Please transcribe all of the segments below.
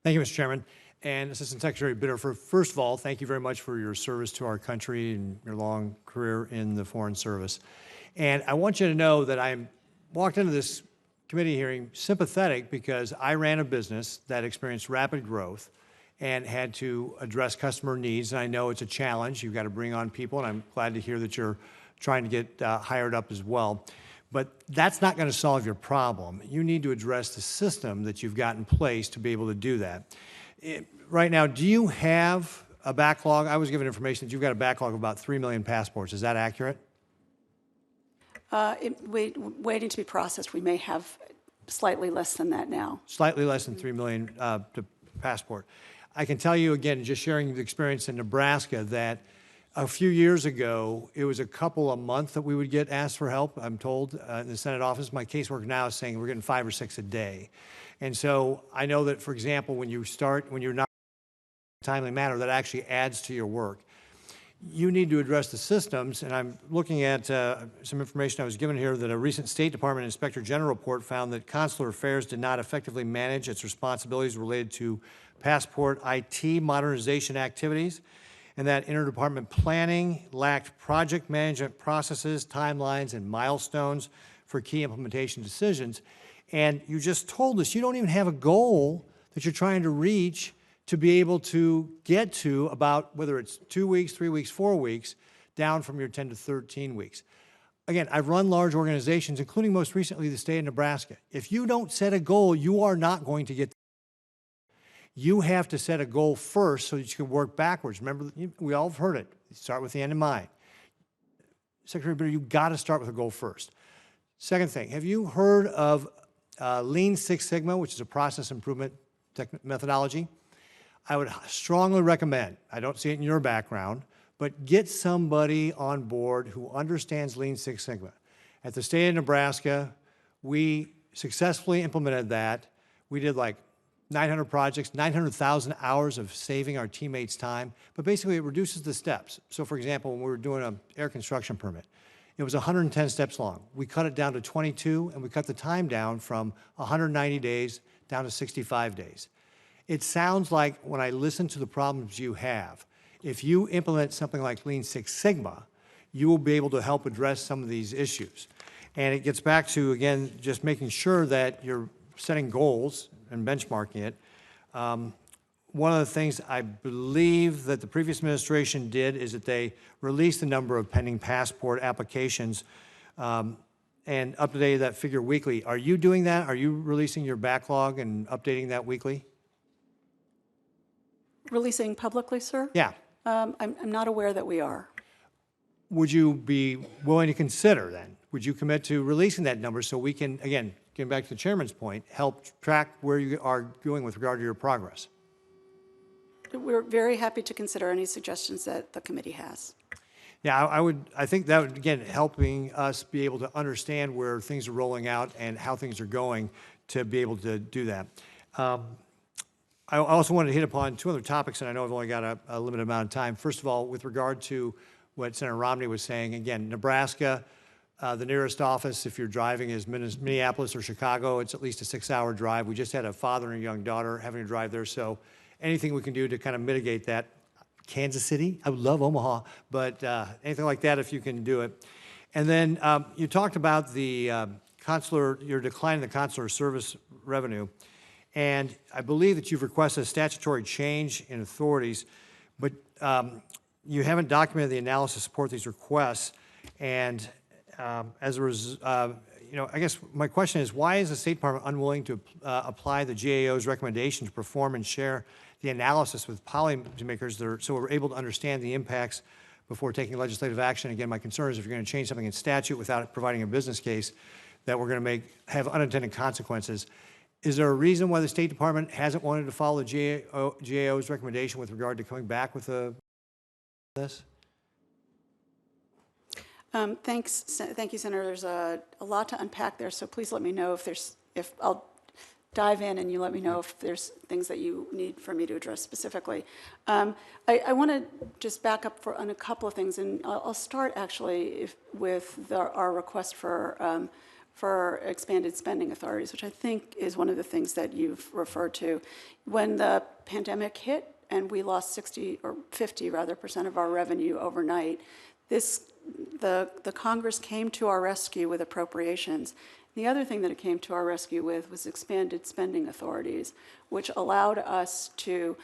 Thank you, Mr. Chairman. And Assistant Secretary Biddeford, first of all, thank you very much for your service to our country and your long career in the Foreign Service. And I want you to know that I walked into this committee hearing sympathetic because I ran a business that experienced rapid growth and had to address customer needs. And I know it's a challenge. You've got to bring on people, and I'm glad to hear that you're trying to get hired up as well. But that's not going to solve your problem. You need to address the system that you've got in place to be able to do that. Right now, do you have a backlog? I was given information that you've got a backlog of about 3 million passports. Is that accurate? Waiting to be processed, we may have slightly less than that now. Slightly less than 3 million to passport. I can tell you again, just sharing the experience in Nebraska, that a few years ago, it was a couple a month that we would get asked for help, I'm told, in the Senate office. My caseworker now is saying we're getting 5 or 6 a day. And so I know that, for example, when you're not in a timely manner, that actually adds to your work. You need to address the systems, and I'm looking at some information I was given here that a recent State Department Inspector General report found that Consular Affairs did not effectively manage its responsibilities related to passport IT modernization activities, and that interdepartment planning lacked project management processes, timelines, and milestones for key implementation decisions. And you just told us you don't even have a goal that you're trying to reach to be able to get to about whether it's 2 weeks, 3 weeks, 4 weeks, down from your 10 to 13 weeks. Again, I've run large organizations, including most recently the state of Nebraska. If you don't set a goal, you are not going to get there. You have to set a goal first so that you can work backwards. Remember, we all have heard it. Start with the end in mind. Secretary Bitter, you've got to start with a goal first. Second thing, have you heard of Lean Six Sigma, which is a process improvement methodology? I would strongly recommend, I don't see it in your background, but get somebody on board who understands Lean Six Sigma. At the state of Nebraska, we successfully implemented that. We did like 900 projects, 900,000 hours of saving our teammates' time, but basically it reduces the steps. So for example, when we were doing an air construction permit, it was 110 steps long. We cut it down to 22, and we cut the time down from 190 days down to 65 days. It sounds like when I listen to the problems you have, if you implement something like Lean Six Sigma, you will be able to help address some of these issues. And it gets back to, again, just making sure that you're setting goals and benchmarking it. One of the things I believe that the previous administration did is that they released the number of pending passport applications and updated that figure weekly. Are you doing that? Are you releasing your backlog and updating that weekly? Releasing publicly, sir? Yeah. I'm not aware that we are. Would you be willing to consider then? Would you commit to releasing that number so we can, again, getting back to the chairman's point, help track where you are doing with regard to your progress? We're very happy to consider any suggestions that the committee has. Yeah, I think that would, again, helping us be able to understand where things are rolling out and how things are going to be able to do that. I also wanted to hit upon 2 other topics, and I know I've only got a limited amount of time. First of all, with regard to what Senator Romney was saying, again, Nebraska, the nearest office, if you're driving, is Minneapolis or Chicago. It's at least a 6-hour drive. We just had a father and a young daughter having to drive there, so anything we can do to kind of mitigate that. Kansas City, I would love Omaha, but anything like that if you can do it. And then you talked about the your decline in the consular service revenue. And I believe that you've requested a statutory change in authorities, but you haven't documented the analysis to support these requests. And as a result, I guess my question is, why is the State Department unwilling to apply the GAO's recommendation to perform and share the analysis with policymakers so we're able to understand the impacts before taking legislative action? Again, my concern is if you're going to change something in statute without providing a business case, that we're going to have unintended consequences. Is there a reason why the State Department hasn't wanted to follow the GAO's recommendation with regard to coming back with this? Thank you, Senator. There's a lot to unpack there, so please let me know if I'll dive in and you let me know if there's things that you need for me to address specifically. I want to just back up on a couple of things, and I'll start actually with our request for for expanded spending authorities, which I think is one of the things that you've referred to. When the pandemic hit and we lost 60 or 50 rather percent of our revenue overnight, the Congress came to our rescue with appropriations. The other thing that it came to our rescue with was expanded spending authorities, which allowed us to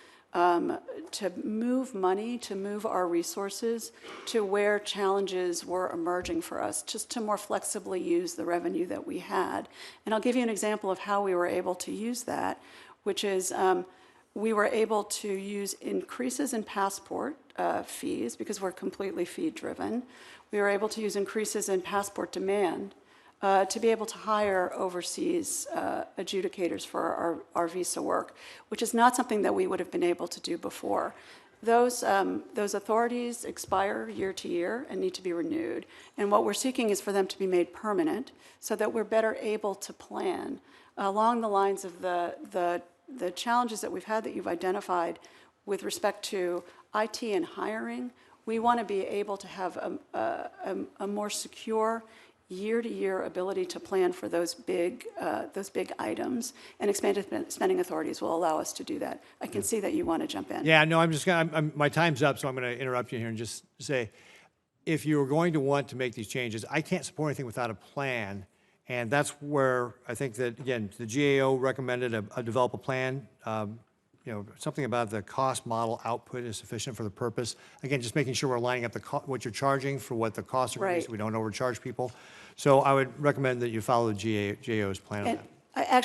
move money, to move our resources to where challenges were emerging for us, just to more flexibly use the revenue that we had. And I'll give you an example of how we were able to use that, which is we were able to use increases in passport fees because we're completely fee-driven. We were able to use increases in passport demand to be able to hire overseas adjudicators for our visa work, which is not something that we would have been able to do before. Those authorities expire year to year and need to be renewed. And what we're seeking is for them to be made permanent so that we're better able to plan along the lines of the challenges that we've had that you've identified with respect to IT and hiring. We want to be able to have a more secure year-to-year ability to plan for those big items, and expanded spending authorities will allow us to do that. I can see that you want to jump in. Yeah, no, my time's up, so I'm going to interrupt you here and just say, if you're going to want to make these changes, I can't support anything without a plan, and that's where I think that, again, the GAO recommended a develop a plan. Something about the cost model output is sufficient for the purpose. Again, just making sure we're lining up what you're charging for what the costs are going to be, so we don't overcharge people. So I would recommend that you follow the GAO's plan on that.